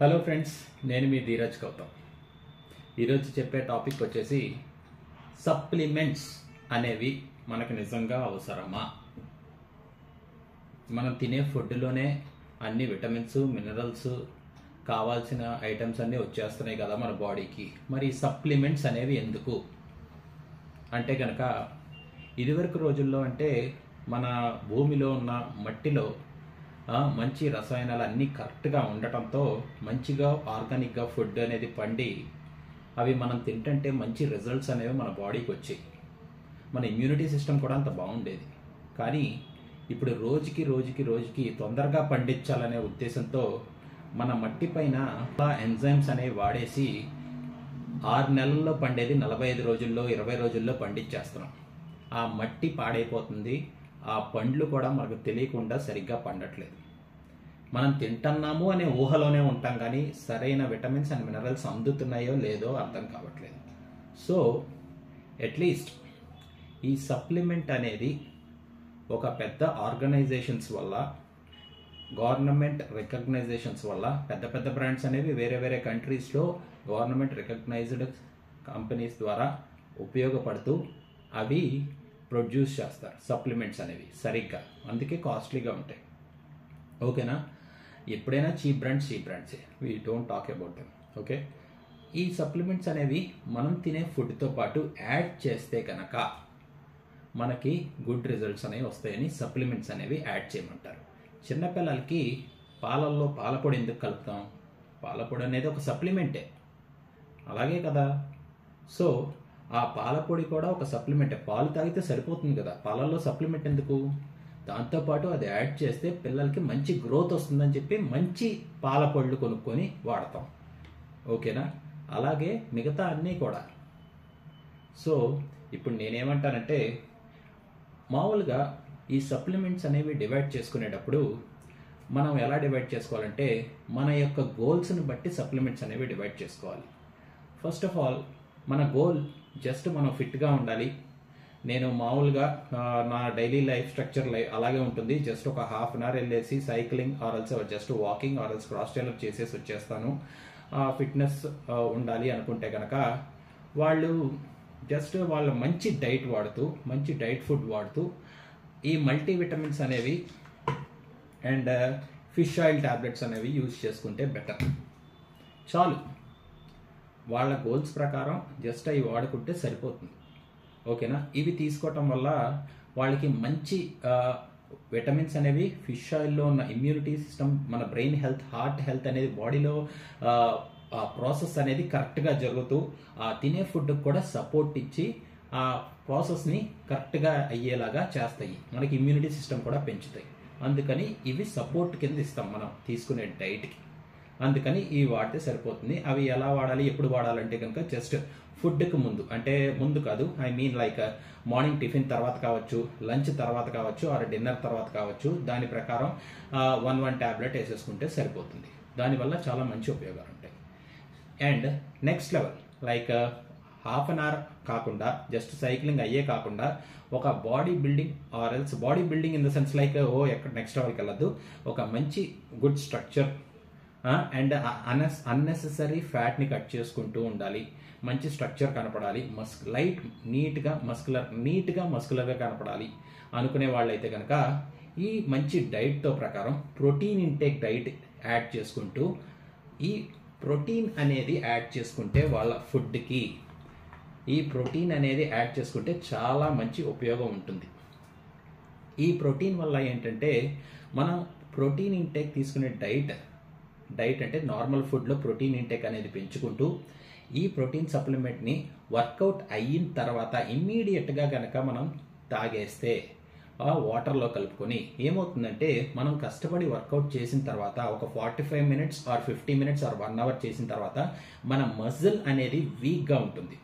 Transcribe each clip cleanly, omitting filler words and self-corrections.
Hello friends, నేను మీ ధీరజ్ గౌతమ్. ఈరోజు చెప్పే టాపిక్ వచ్చేసి సప్లిమెంట్స్ అనేవి మనకు నిజంగా అవసరమా? మనం తినే ఫుడ్లోనే అన్ని విటమిన్స్, మినరల్స్, కావాల్సిన ఐటమ్స్ అన్నీ వచ్చేస్తున్నాయి కదా మన బాడీకి. మరి సప్లిమెంట్స్ అనేవి ఎందుకు అంటే కనుక, ఇదివరకు రోజుల్లో అంటే మన భూమిలో ఉన్న మట్టిలో మంచి రసాయనాలు అన్నీ కరెక్ట్గా ఉండటంతో మంచిగా ఆర్గానిక్గా ఫుడ్ అనేది పండి అవి మనం తింటుంటే మంచి రిజల్ట్స్ అనేవి మన బాడీకి వచ్చాయి. మన ఇమ్యూనిటీ సిస్టమ్ కూడా అంత బాగుండేది. కానీ ఇప్పుడు రోజుకి తొందరగా పండించాలనే ఉద్దేశంతో మన మట్టి పైన ఎంజైమ్స్ అనేవి వాడేసి 6 నెలల్లో పండేది 45 రోజుల్లో 20 రోజుల్లో పండించేస్తున్నాం. ఆ మట్టి పాడైపోతుంది. ఆ పండ్లు కూడా మనకు తెలియకుండా సరిగ్గా పండట్లేదు. మనం తింటున్నాము అనే ఊహలోనే ఉంటాం, కానీ సరైన విటమిన్స్ అండ్ మినరల్స్ అందుతున్నాయో లేదో అర్థం కావట్లేదు. సో అట్లీస్ట్ ఈ సప్లిమెంట్ అనేది ఒక పెద్ద ఆర్గనైజేషన్స్ వల్ల, గవర్నమెంట్ రికగ్నైజేషన్స్ వల్ల, పెద్ద బ్రాండ్స్ అనేవి వేరే కంట్రీస్లో గవర్నమెంట్ రికగ్నైజ్డ్ కంపెనీస్ ద్వారా ఉపయోగపడుతూ అవి ప్రొడ్యూస్ చేస్తారు సప్లిమెంట్స్ అనేవి సరిగ్గా. అందుకే కాస్ట్లీగా ఉంటాయి. ఓకేనా? ఎప్పుడైనా చీప్ బ్రాండ్సే, we don't talk about them. Okay, ఈ సప్లిమెంట్స్ అనేవి మనం తినే ఫుడ్తో పాటు యాడ్ చేస్తే కనుక మనకి గుడ్ రిజల్ట్స్ అనేవి వస్తాయని సప్లిమెంట్స్ అనేవి యాడ్ చేయమంటారు. చిన్నపిల్లలకి పాలల్లో పాలపొడి ఎందుకు కలుపుతాం? పాలపొడి అనేది ఒక సప్లిమెంటే, అలాగే కదా. సో ఆ పాలపొడి కూడా ఒక సప్లిమెంటే. పాలు తాగితే సరిపోతుంది కదా, పాలల్లో సప్లిమెంట్ ఎందుకు? దాంతోపాటు అది యాడ్ చేస్తే పిల్లలకి మంచి గ్రోత్ వస్తుందని చెప్పి మంచి పాలపొళ్ళు కొనుక్కొని వాడతాం. ఓకేనా? అలాగే మిగతా అన్నీ కూడా. సో ఇప్పుడు నేనేమంటానంటే, మామూలుగా ఈ సప్లిమెంట్స్ అనేవి డివైడ్ చేసుకునేటప్పుడు మనం ఎలా డివైడ్ చేసుకోవాలంటే, మన యొక్క గోల్స్ని బట్టి సప్లిమెంట్స్ అనేవి డివైడ్ చేసుకోవాలి. ఫస్ట్ ఆఫ్ ఆల్ మన గోల్ జస్ట్ మనం ఫిట్గా ఉండాలి. నేను మామూలుగా నా డైలీ లైఫ్ స్ట్రక్చర్ అలాగే ఉంటుంది. జస్ట్ ఒక ½ అన్ అవర్ వెళ్ళేసి సైక్లింగ్ ఆర్ఎల్స్ జస్ట్ వాకింగ్ ఆర్ఎల్స్ క్రాస్ ట్రైనప్ చేసేసి వచ్చేస్తాను. ఫిట్నెస్ ఉండాలి అనుకుంటే కనుక వాళ్ళు జస్ట్ వాళ్ళ మంచి డైట్ ఫుడ్ వాడుతూ ఈ మల్టీవిటమిన్స్ అనేవి అండ్ ఫిష్ ఆయిల్ టాబ్లెట్స్ అనేవి యూజ్ చేసుకుంటే బెటర్. చాలు, వాళ్ళ గోల్స్ ప్రకారం జస్ట్ అవి వాడుకుంటే సరిపోతుంది. ఓకేనా? ఇవి తీసుకోవటం వల్ల వాళ్ళకి మంచి విటమిన్స్ అనేవి, ఫిష్ ఆయిల్లో ఉన్న ఇమ్యూనిటీ సిస్టమ్, మన బ్రెయిన్ హెల్త్, హార్ట్ హెల్త్ అనేది బాడీలో ఆ ప్రాసెస్ అనేది కరెక్ట్గా జరుగుతూ ఆ తినే ఫుడ్కి కూడా సపోర్ట్ ఇచ్చి ఆ ప్రాసెస్ని కరెక్ట్గా అయ్యేలాగా చేస్తాయి. మనకి ఇమ్యూనిటీ సిస్టమ్ కూడా పెంచుతాయి. అందుకని ఇవి సపోర్ట్ కింద ఇస్తాం మనం తీసుకునే డైట్కి. అందుకని ఇవి వాడితే సరిపోతుంది. అవి ఎలా వాడాలి, ఎప్పుడు వాడాలంటే కనుక జస్ట్ ఫుడ్కి ముందు, అంటే ముందు కాదు, I mean like morning tiffin తర్వాత కావచ్చు, లంచ్ తర్వాత కావచ్చు, ఆర్ డిన్నర్ తర్వాత కావచ్చు, దాని ప్రకారం 1 టాబ్లెట్ వేసేసుకుంటే సరిపోతుంది. దానివల్ల చాలా మంచి ఉపయోగాలు ఉంటాయి. And next level like ½ an hour కాకుండా, జస్ట్ సైక్లింగ్ అయ్యే కాకుండా, ఒక body building or else body building in the sense like ఎక్కడ నెక్స్ట్ లెవెల్కి వెళ్ళద్దు, ఒక మంచి గుడ్ స్ట్రక్చర్ అండ్ అన్నెసెసరీ ఫ్యాట్ని కట్ చేసుకుంటూ ఉండాలి. మంచి స్ట్రక్చర్ కనపడాలి, నీట్గా మస్కులర్గా కనపడాలి అనుకునే వాళ్ళైతే కనుక ఈ మంచి డైట్తో ప్రకారం ప్రోటీన్ ఇంటేక్ డైట్ యాడ్ చేసుకుంటూ, ఈ ప్రోటీన్ అనేది యాడ్ చేసుకుంటే వాళ్ళ ఫుడ్కి ఈ ప్రోటీన్ అనేది యాడ్ చేసుకుంటే చాలా మంచి ఉపయోగం ఉంటుంది. ఈ ప్రోటీన్ వల్ల ఏంటంటే, మనం ప్రోటీన్ ఇంటేక్ తీసుకునే డైట్ అంటే నార్మల్ ఫుడ్లో ప్రోటీన్ ఇంటేక్ అనేది పెంచుకుంటూ ఈ ప్రోటీన్ సప్లిమెంట్ని వర్కౌట్ అయిన తర్వాత ఇమ్మీడియట్గా కనుక మనం తాగేస్తే, ఆ వాటర్లో కలుపుకొని, ఏమవుతుందంటే మనం కష్టపడి వర్కౌట్ చేసిన తర్వాత ఒక 45 minutes or 50 minutes or 1 hour చేసిన తర్వాత మన మజిల్ అనేది వీక్గా ఉంటుంది.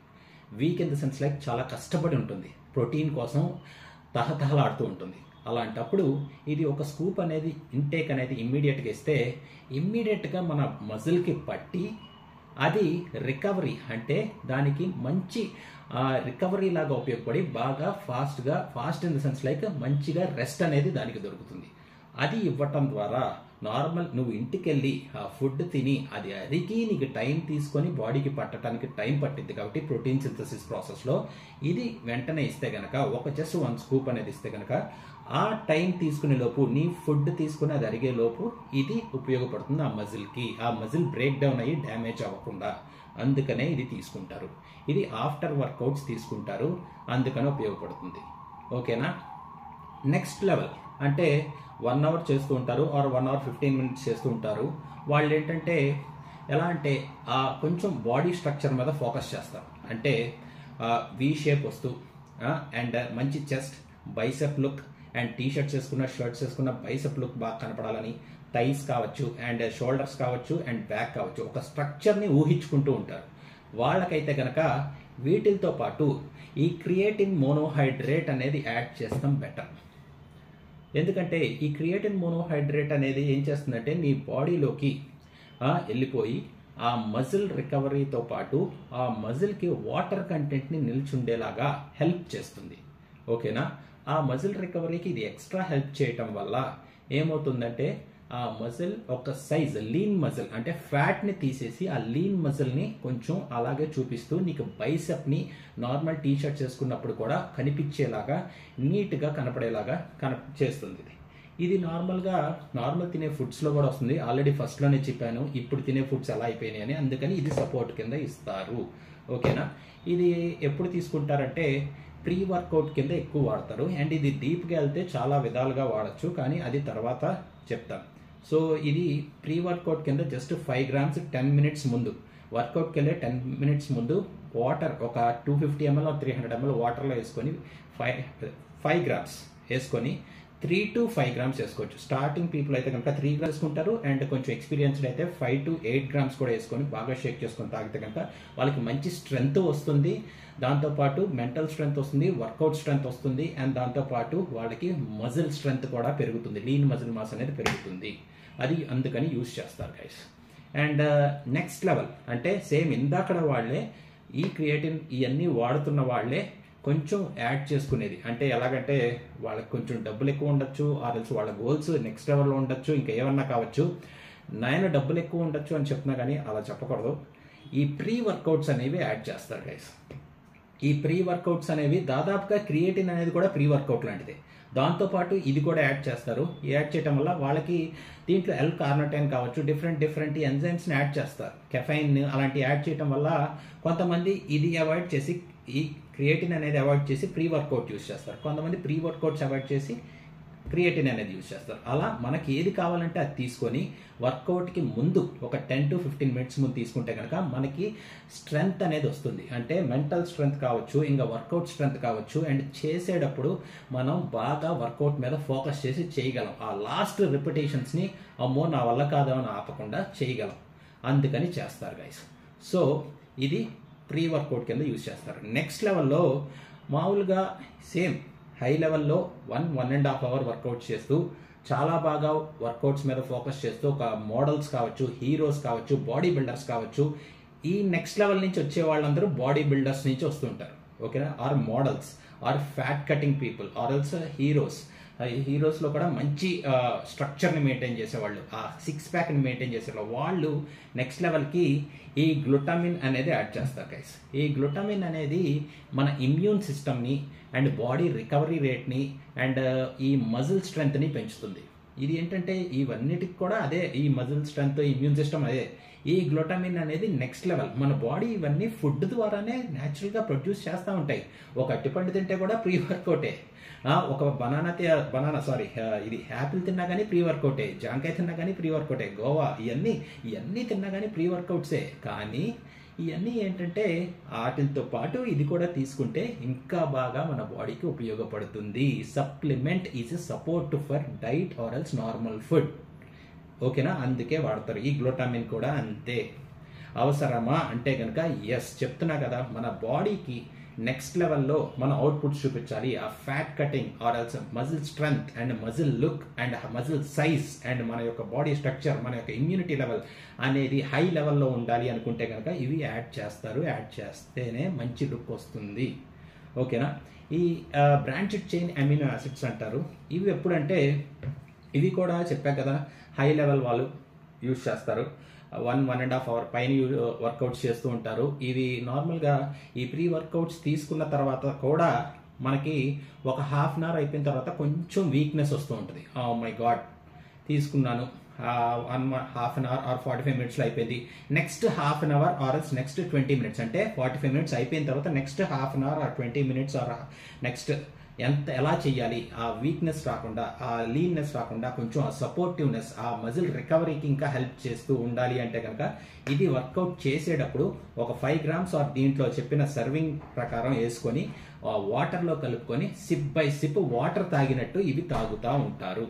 Weak in the sense like చాలా కష్టపడి ఉంటుంది, ప్రోటీన్ కోసం తహతహలాడుతూ ఉంటుంది. అలాంటప్పుడు ఇది ఒక స్కూప్ అనేది ఇంటేక్ అనేది ఇమ్మీడియట్గా ఇస్తే ఇమ్మీడియట్గా మన మజిల్కి పట్టి అది రికవరీ, అంటే దానికి మంచి రికవరీ లాగా ఉపయోగపడి బాగా fast in the sense like మంచిగా రెస్ట్ అనేది దానికి దొరుకుతుంది. అది ఇవ్వటం ద్వారా నార్మల్ నువ్వు ఇంటికి వెళ్ళి ఆ ఫుడ్ తిని అది అరిగి నీకు టైం తీసుకొని బాడీకి పట్టడానికి టైం పట్టింది కాబట్టి ప్రోటీన్ సింథసిస్ ప్రాసెస్లో ఇది వెంటనే ఇస్తే కనుక జస్ట్ 1 స్కూప్ అనేది ఇస్తే కనుక ఆ టైం తీసుకునే లోపు నీ ఫుడ్ తీసుకుని అది అరిగే లోపు ఇది ఉపయోగపడుతుంది ఆ మజిల్కి. ఆ మజిల్ బ్రేక్ డౌన్ అయ్యి డ్యామేజ్ అవ్వకుండా, అందుకనే ఇది తీసుకుంటారు. ఇది ఆఫ్టర్ వర్కౌట్స్ తీసుకుంటారు, అందుకనే ఉపయోగపడుతుంది. ఓకేనా. నెక్స్ట్ లెవెల్ అంటే 1 అవర్ చేస్తూ ఉంటారు ఆర్ 1 అవర్ 15 మినిట్స్ చేస్తూ ఉంటారు. వాళ్ళు ఏంటంటే ఎలా అంటే కొంచెం బాడీ స్ట్రక్చర్ మీద ఫోకస్ చేస్తారు. అంటే వి షేప్ వస్తూ అండ్ మంచి chest, bicep look, and T shirts వేసుకున్న, షర్ట్స్ వేసుకున్న బైసెప్ లుక్ బాగా కనపడాలని, థైస్ కావచ్చు అండ్ షోల్డర్స్ కావచ్చు అండ్ బ్యాక్ కావచ్చు, ఒక స్ట్రక్చర్ని ఊహించుకుంటూ ఉంటారు. వాళ్ళకైతే కనుక వీటితో పాటు ఈ క్రియేటిన్ మోనోహైడ్రేట్ అనేది యాడ్ చేస్తాం బెటర్. ఎందుకంటే ఈ క్రియేటిన్ మోనోహైడ్రేట్ అనేది ఏం చేస్తుందంటే నీ బాడీలోకి వెళ్ళిపోయి ఆ మజిల్ రికవరీతో పాటు ఆ మజిల్కి వాటర్ కంటెంట్ని నిల్చుండేలాగా హెల్ప్ చేస్తుంది. ఓకేనా. ఆ మజిల్ రికవరీకి ఇది ఎక్స్ట్రా హెల్ప్ చేయటం వల్ల ఏమవుతుందంటే ఆ మజిల్ ఒక సైజ్ లీన్ మజిల్ అంటే ఫ్యాట్ని తీసేసి ఆ లీన్ మజిల్ని కొంచెం అలాగే చూపిస్తూ నీకు బైసెప్ని నార్మల్ టీ షర్ట్స్ వేసుకున్నప్పుడు కూడా కనిపించేలాగా నీట్గా కనపడేలాగా చేస్తుంది. ఇది నార్మల్ తినే ఫుడ్స్లో కూడా వస్తుంది. ఆల్రెడీ ఫస్ట్లోనే చెప్పాను ఇప్పుడు తినే ఫుడ్స్ ఎలా అయిపోయినాయి అని, అందుకని ఇది సపోర్ట్ కింద ఇస్తారు. ఓకేనా. ఇది ఎప్పుడు తీసుకుంటారంటే ప్రీ వర్కౌట్ కింద ఎక్కువ వాడతారు. అండ్ ఇది డీప్గా వెళ్తే చాలా విధాలుగా వాడచ్చు, కానీ అది తర్వాత చెప్తాను. సో ఇది ప్రీ వర్కౌట్ కింద జస్ట్ 5 grams 10 minutes ముందు, వర్కౌట్కి వెళ్ళే 10 minutes ముందు వాటర్ ఒక 250 ml 300 ml వాటర్లో వేసుకొని 5 grams వేసుకొని 3 to 5 grams వేసుకోవచ్చు. స్టార్టింగ్ పీపుల్ అయితే కనుక 3 grams వేసుకుంటారు, అండ్ కొంచెం ఎక్స్పీరియన్స్డ్ అయితే 5 to 8 grams కూడా వేసుకొని బాగా షేక్ చేసుకొని తాగితే కనుక వాళ్ళకి మంచి స్ట్రెంగ్త్ వస్తుంది, దాంతోపాటు మెంటల్ స్ట్రెంగ్త్ వస్తుంది, వర్కౌట్ స్ట్రెంగ్త్ వస్తుంది, అండ్ దాంతోపాటు వాళ్ళకి మజిల్ స్ట్రెంగ్త్ కూడా పెరుగుతుంది, లీన్ మజిల్ మాస్ అనేది పెరుగుతుంది. అది అందుకని యూజ్ చేస్తారు గైస్. అండ్ నెక్స్ట్ లెవెల్ అంటే సేమ్ ఇందాకడ వాళ్ళే ఈ క్రియేటిన్ ఇవన్నీ వాడుతున్న వాళ్ళే కొంచెం యాడ్ చేసుకునేది. అంటే ఎలాగంటే వాళ్ళకి కొంచెం డబ్బులు ఎక్కువ ఉండొచ్చు, ఆర్ఎల్స్ వాళ్ళ గోల్స్ నెక్స్ట్ లెవెల్లో ఉండొచ్చు, ఇంకా ఏమన్నా కావచ్చు. నేను డబ్బులు ఎక్కువ ఉండొచ్చు అని చెప్తున్నా కానీ అలా చెప్పకూడదు. ఈ ప్రీ వర్కౌట్స్ అనేవి యాడ్ చేస్తారు గైస్. ఈ ప్రీ వర్కౌట్స్ అనేవి దాదాపుగా క్రియేటిన్ అనేది కూడా ప్రీ వర్కౌట్ లాంటిదే. దాంతోపాటు ఇది కూడా యాడ్ చేస్తారు. యాడ్ చేయడం వల్ల వాళ్ళకి దీంట్లో L-కార్నిటైన్ కావచ్చు, డిఫరెంట్ ఎంజైమ్స్ని యాడ్ చేస్తారు, కెఫైన్ అలాంటి యాడ్ చేయడం వల్ల కొంతమంది ఇది అవాయిడ్ చేసి ఈ క్రియేటిన్ అనేది అవాయిడ్ చేసి ప్రీ వర్కౌట్ యూజ్ చేస్తారు, కొంతమంది ప్రీ వర్కౌట్స్ అవాయిడ్ చేసి క్రియేటిన్ అనేది యూజ్ చేస్తారు. అలా మనకి ఏది కావాలంటే అది తీసుకొని వర్కౌట్కి ముందు ఒక 10 to 15 minutes ముందు తీసుకుంటే కనుక మనకి స్ట్రెంగ్త్ అనేది వస్తుంది. అంటే మెంటల్ స్ట్రెంగ్త్ కావచ్చు, ఇంకా వర్కౌట్ స్ట్రెంగ్త్ కావచ్చు, అండ్ చేసేటప్పుడు మనం బాగా వర్కౌట్ మీద ఫోకస్ చేసి చేయగలం. ఆ లాస్ట్ రిపిటేషన్స్ని అమ్మో నా వల్ల కాదు అని ఆపకుండా చేయగలం, అందుకని చేస్తారు గైస్. సో ఇది ప్రీ వర్కౌట్ కింద యూజ్ చేస్తారు. నెక్స్ట్ లెవెల్లో మామూలుగా సేమ్ హై లెవెల్లో 1.5 hour వర్కౌట్ చేస్తూ చాలా బాగా వర్కౌట్స్ మీద ఫోకస్ చేస్తూ ఒక మోడల్స్ కావచ్చు, హీరోస్ కావచ్చు, బాడీ బిల్డర్స్ కావచ్చు, ఈ నెక్స్ట్ లెవెల్ నుంచి వచ్చే వాళ్ళందరూ బాడీ బిల్డర్స్ నుంచి వస్తుంటారు. ఓకేనా. Or models or fat cutting people or else heroes. హీరోస్లో కూడా మంచి స్ట్రక్చర్ని మెయింటైన్ చేసేవాళ్ళు, ఆ 6 packని మెయింటైన్ చేసేవాళ్ళు, వాళ్ళు నెక్స్ట్ లెవెల్కి ఈ గ్లూటామిన్ అనేది యాడ్ చేస్తారు గైస్. ఈ గ్లూటామిన్ అనేది మన ఇమ్యూన్ సిస్టమ్ని అండ్ బాడీ రికవరీ రేట్ని అండ్ ఈ మజిల్ స్ట్రెంగ్త్ని పెంచుతుంది. ఇది ఏంటంటే ఇవన్నిటికి కూడా అదే, ఈ మజిల్ స్ట్రెంగ్త్, ఇమ్యూన్ సిస్టమ్ అదే. ఈ గ్లూటామిన్ అనేది నెక్స్ట్ లెవెల్. మన బాడీ ఇవన్నీ ఫుడ్ ద్వారానే న్యాచురల్గా ప్రొడ్యూస్ చేస్తూ ఉంటాయి. ఒక అరటిపండు తింటే కూడా ప్రీ వర్కౌటే, ఒక ఇది యాపిల్ తిన్నా కానీ ప్రీ వర్కౌటే, జాంకాయ తిన్నా కానీ ప్రీ వర్కౌటే, గోవా ఇవన్నీ తిన్నా కానీ ప్రీ వర్కౌట్సే. కానీ ఇవన్నీ ఏంటంటే వాటితో పాటు ఇది కూడా తీసుకుంటే ఇంకా బాగా మన బాడీకి ఉపయోగపడుతుంది. Supplement is a support for diet or else normal food. ఓకేనా. అందుకే వాడతారు. ఈ గ్లూటామిన్ కూడా అంతే. అవసరమా అంటే కనుక ఎస్, చెప్తున్నా కదా, మన బాడీకి నెక్స్ట్ లెవెల్లో మన అవుట్పుట్స్ చూపించాలి. ఆ fat cutting or also muscle strength and muscle look and muscle size and మన యొక్క బాడీ స్ట్రక్చర్, మన యొక్క ఇమ్యూనిటీ లెవెల్ అనేది హై లెవెల్లో ఉండాలి అనుకుంటే కనుక ఇవి యాడ్ చేస్తారు. యాడ్ చేస్తేనే మంచి లుక్ వస్తుంది. ఓకేనా. ఈ బ్రాంచెడ్ చైన్ అమినో యాసిడ్స్ అంటారు. ఇవి ఎప్పుడంటే ఇవి కూడా చెప్పా కదా, హై లెవెల్ వాళ్ళు యూజ్ చేస్తారు. 1.5 అవర్ పైన వర్కౌట్స్ చేస్తూ ఉంటారు. ఇవి నార్మల్గా ఈ ప్రీ వర్కౌట్స్ తీసుకున్న తర్వాత కూడా మనకి ఒక హాఫ్ అన్ అవర్ అయిపోయిన తర్వాత కొంచెం వీక్నెస్ వస్తూ ఉంటుంది. ఓ మై గాడ్, తీసుకున్నాను హాఫ్ అన్ అవర్ ఆర్ 45 మినిట్స్లో అయిపోయింది, next half an hour or next 20 minutes, అంటే 45 మినిట్స్ అయిపోయిన తర్వాత next half an hour or 20 minutes or next ఎలా చేయాలి, ఆ వీక్నెస్ రాకుండా, ఆ లీన్నెస్ రాకుండా కొంచెం ఆ సపోర్టివ్నెస్, ఆ మజిల్ రికవరీకి ఇంకా హెల్ప్ చేస్తూ ఉండాలి అంటే కనుక ఇది వర్కౌట్ చేసేటప్పుడు ఒక 5 గ్రామ్స్ ఆర్ దీంట్లో చెప్పిన సర్వింగ్ ప్రకారం వేసుకొని వాటర్లో కలుపుకొని సిప్ బై సిప్ వాటర్ తాగినట్టు ఇవి తాగుతూ ఉంటారు.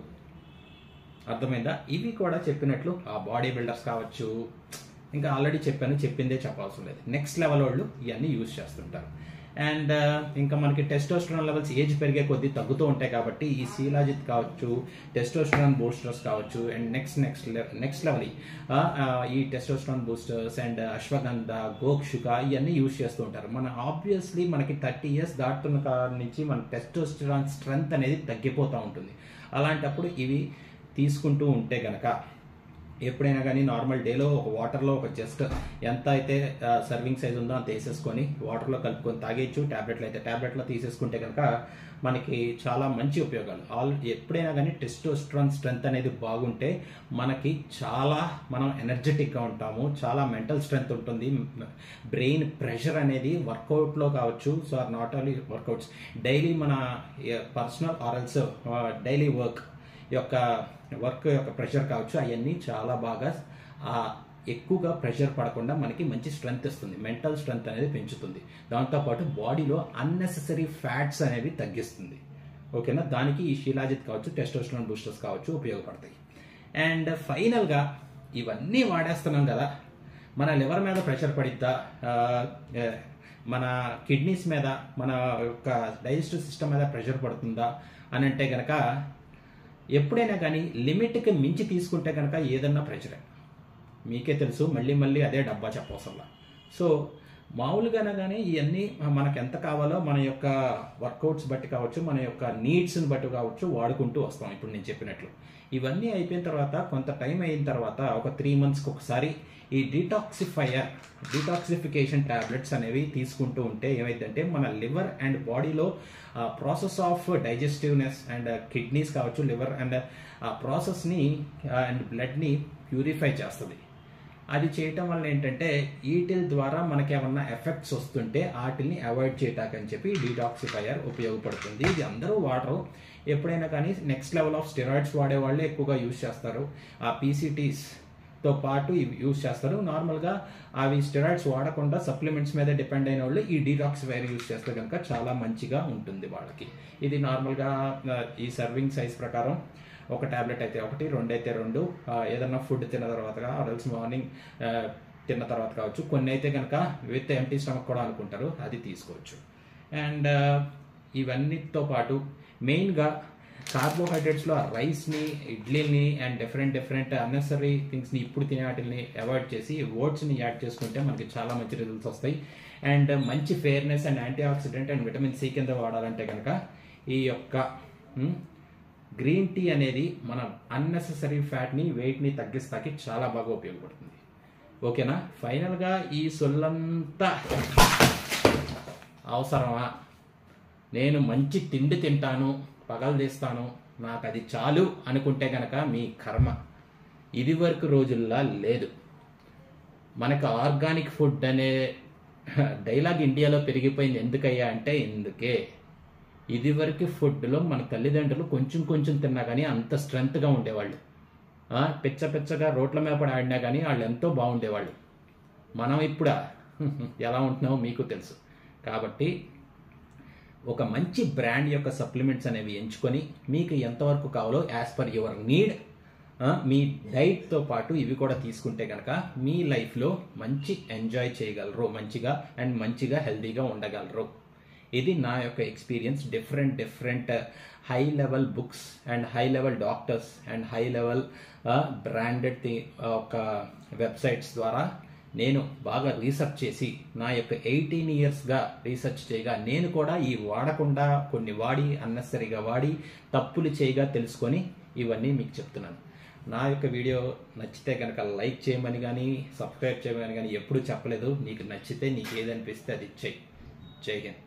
అర్థమైందా? ఇవి కూడా చెప్పినట్లు ఆ బాడీ బిల్డర్స్ కావచ్చు, ఇంకా ఆల్రెడీ చెప్పిందే చెప్పవసరం లేదు, నెక్స్ట్ లెవెల్ వాళ్ళు ఇవన్నీ యూజ్ చేస్తుంటారు. అండ్ ఇంకా మనకి టెస్టోస్టెరాన్ లెవెల్స్ ఏజ్ పెరిగే కొద్దీ తగ్గుతూ ఉంటాయి కాబట్టి ఈ శీలాజిత్ కావచ్చు, టెస్టోస్టెరాన్ బూస్టర్స్ కావచ్చు, అండ్ నెక్స్ట్ లెవెల్ ఈ టెస్టోస్టెరాన్ బూస్టర్స్ అండ్ అశ్వగంధ, గోక్షుక ఇవన్నీ యూజ్ చేస్తూ ఉంటారు. మన ఆబ్వియస్లీ మనకి 30 ఇయర్స్ దాటుతున్న కాడ నుంచి మన టెస్టోస్టెరాన్ స్ట్రెంగ్త్ అనేది తగ్గిపోతూ ఉంటుంది. అలాంటప్పుడు ఇవి తీసుకుంటూ ఉంటే గనక ఎప్పుడైనా కానీ నార్మల్ డేలో ఒక వాటర్లో ఒక జస్ట్ ఎంత అయితే సర్వింగ్ సైజ్ ఉందో అంత వేసేసుకొని వాటర్లో కలుపుకొని తాగేయచ్చు. ట్యాబ్లెట్లు అయితే ట్యాబ్లెట్లో తీసేసుకుంటే కనుక మనకి చాలా మంచి ఉపయోగాలు. ఎప్పుడైనా కానీ టెస్టోస్టెరాన్ స్ట్రెంగ్త్ అనేది బాగుంటే మనకి మనం ఎనర్జెటిక్గా ఉంటాము, చాలా మెంటల్ స్ట్రెంగ్త్ ఉంటుంది, బ్రెయిన్ ప్రెషర్ అనేది వర్కౌట్లో కావచ్చు, so not only workouts, daily మన పర్సనల్ ఆర్ఎల్స్ డైలీ వర్క్ యొక్క ప్రెషర్ కావచ్చు, అవన్నీ చాలా బాగా ఎక్కువగా ప్రెషర్ పడకుండా మనకి మంచి స్ట్రెంగ్త్ ఇస్తుంది, మెంటల్ స్ట్రెంగ్త్ అనేది పెంచుతుంది. దాంతోపాటు బాడీలో అన్నెసెసరీ ఫ్యాట్స్ అనేవి తగ్గిస్తుంది. ఓకేనా? దానికి ఈ శీలాజిత్ కావచ్చు, టెస్టోస్టెరాన్ బూస్టర్స్ కావచ్చు ఉపయోగపడతాయి. అండ్ ఫైనల్గా ఇవన్నీ వాడేస్తున్నాం కదా, మన లివర్ మీద ప్రెషర్ పడిద్దా, మన కిడ్నీస్ మీద, మన యొక్క డైజెస్టివ్ సిస్టమ్ మీద ప్రెషర్ పడుతుందా అని అంటే కనుక ఎప్పుడైనా కానీ లిమిట్కి మించి తీసుకుంటే కనుక ఏదన్నా ప్రెషరే, మీకే తెలుసు, మళ్ళీ అదే డబ్బా చెప్పవసరంలా. సో మామూలుగానే కానీ ఇవన్నీ మనకు ఎంత కావాలో మన యొక్క వర్కౌట్స్ బట్టి కావచ్చు, మన యొక్క నీడ్స్ని బట్టి కావచ్చు వాడుకుంటూ వస్తాం. ఇప్పుడు నేను చెప్పినట్లు ఇవన్నీ అయిపోయిన తర్వాత కొంత టైం అయిన తర్వాత ఒక 3 మంత్స్కి ఒకసారి ఈ డీటాక్సిఫికేషన్ టాబ్లెట్స్ అనేవి తీసుకుంటూ ఉంటే ఏమైందంటే మన లివర్ అండ్ బాడీలో ప్రాసెస్ ఆఫ్ డైజెస్టివ్నెస్ అండ్ కిడ్నీస్ కావచ్చు, లివర్ అండ్ ఆ ప్రాసెస్ని అండ్ బ్లడ్ని ప్యూరిఫై చేస్తుంది. అది చేయటం వల్ల ఏంటంటే వీటి ద్వారా మనకి ఏమన్నా ఎఫెక్ట్స్ వస్తుంటే వాటిని అవాయిడ్ చేయటాకని చెప్పి డీటాక్సిఫైయర్ ఉపయోగపడుతుంది. ఇది అందరూ వాడరు. ఎప్పుడైనా కానీ నెక్స్ట్ లెవెల్ ఆఫ్ స్టెరాయిడ్స్ వాడే వాళ్ళే ఎక్కువగా యూజ్ చేస్తారు. ఆ పీసీటీస్తో పాటు ఇవి యూజ్ చేస్తారు. నార్మల్గా అవి స్టెరాయిడ్స్ వాడకుండా సప్లిమెంట్స్ మీద డిపెండ్ అయిన వాళ్ళు ఈ డీటాక్సిఫైయర్ యూజ్ చేస్తే కనుక చాలా మంచిగా ఉంటుంది వాళ్ళకి. ఇది నార్మల్గా ఈ సర్వింగ్ సైజ్ ప్రకారం ఒక ట్యాబ్లెట్ అయితే 1, 2 అయితే 2, ఏదన్నా ఫుడ్ తిన్న తర్వాత ఆర్ఎల్స్ మార్నింగ్ తిన్న తర్వాత కావచ్చు. కొన్ని అయితే కనుక విత్ ఎంటీ స్టమక్ కూడా అనుకుంటారు, అది తీసుకోవచ్చు. అండ్ ఇవన్నిటితో పాటు మెయిన్గా కార్బోహైడ్రేట్స్లో రైస్ని, ఇడ్లీని అండ్ డిఫరెంట్ అన్నెసరీ థింగ్స్ని ఇప్పుడు తినే వాటిని అవాయిడ్ చేసి ఓట్స్ని యాడ్ చేసుకుంటే మనకి చాలా మంచి రిజల్ట్స్ వస్తాయి. అండ్ మంచి fairness and antioxidant and vitamin C కింద వాడాలంటే కనుక ఈ యొక్క గ్రీన్ టీ అనేది మన అన్నెసెసరీ ఫ్యాట్ని, వెయిట్ని తగ్గిస్తాకి చాలా బాగా ఉపయోగపడుతుంది. ఓకేనా? ఫైనల్గా ఈ సొల్లంతా అవసరమా? నేను మంచి తిండి తింటాను, పగలు తీస్తాను, నాకు అది చాలు అనుకుంటే కనుక మీ కర్మ. ఇది వరకు రోజుల్లా లేదు. మనకు ఆర్గానిక్ ఫుడ్ అనే డైలాగ్ ఇండియాలో పెరిగిపోయింది. ఎందుకయ్యా అంటే ఇందుకే. ఇది వరకు ఫుడ్లో మన తల్లిదండ్రులు కొంచెం తిన్నా కానీ అంత స్ట్రెంగ్త్గా ఉండేవాళ్ళు. పిచ్చగా రోడ్ల మీద పడి ఆడినా కానీ వాళ్ళు ఎంతో బాగుండేవాళ్ళు. మనం ఇప్పుడు ఎలా ఉంటున్నామో మీకు తెలుసు. కాబట్టి ఒక మంచి బ్రాండ్ యొక్క సప్లిమెంట్స్ అనేవి ఎంచుకొని మీకు ఎంతవరకు కావాలో యాజ్ పర్ యువర్ నీడ్ మీ డైట్తో పాటు ఇవి కూడా తీసుకుంటే కనుక మీ లైఫ్లో మంచి ఎంజాయ్ చేయగలరు, మంచిగా హెల్తీగా ఉండగలరు. ఇది నా యొక్క experience. Different high level books and high level doctors and high level branded ఒక వెబ్సైట్స్ ద్వారా నేను బాగా రీసెర్చ్ చేసి నా యొక్క 18 ఇయర్స్గా రీసెర్చ్ చేయగా నేను కూడా ఈ వాడకుండా కొన్ని వాడి అన్నెసరీగా వాడి తప్పులు చేయగా తెలుసుకొని ఇవన్నీ మీకు చెప్తున్నాను. నా యొక్క వీడియో నచ్చితే కనుక లైక్ చేయమని కానీ సబ్స్క్రైబ్ చేయమని కానీ ఎప్పుడూ చెప్పలేదు. నీకు నచ్చితే నీకు ఏదనిపిస్తే అది చెయ్యి. జై హింద్.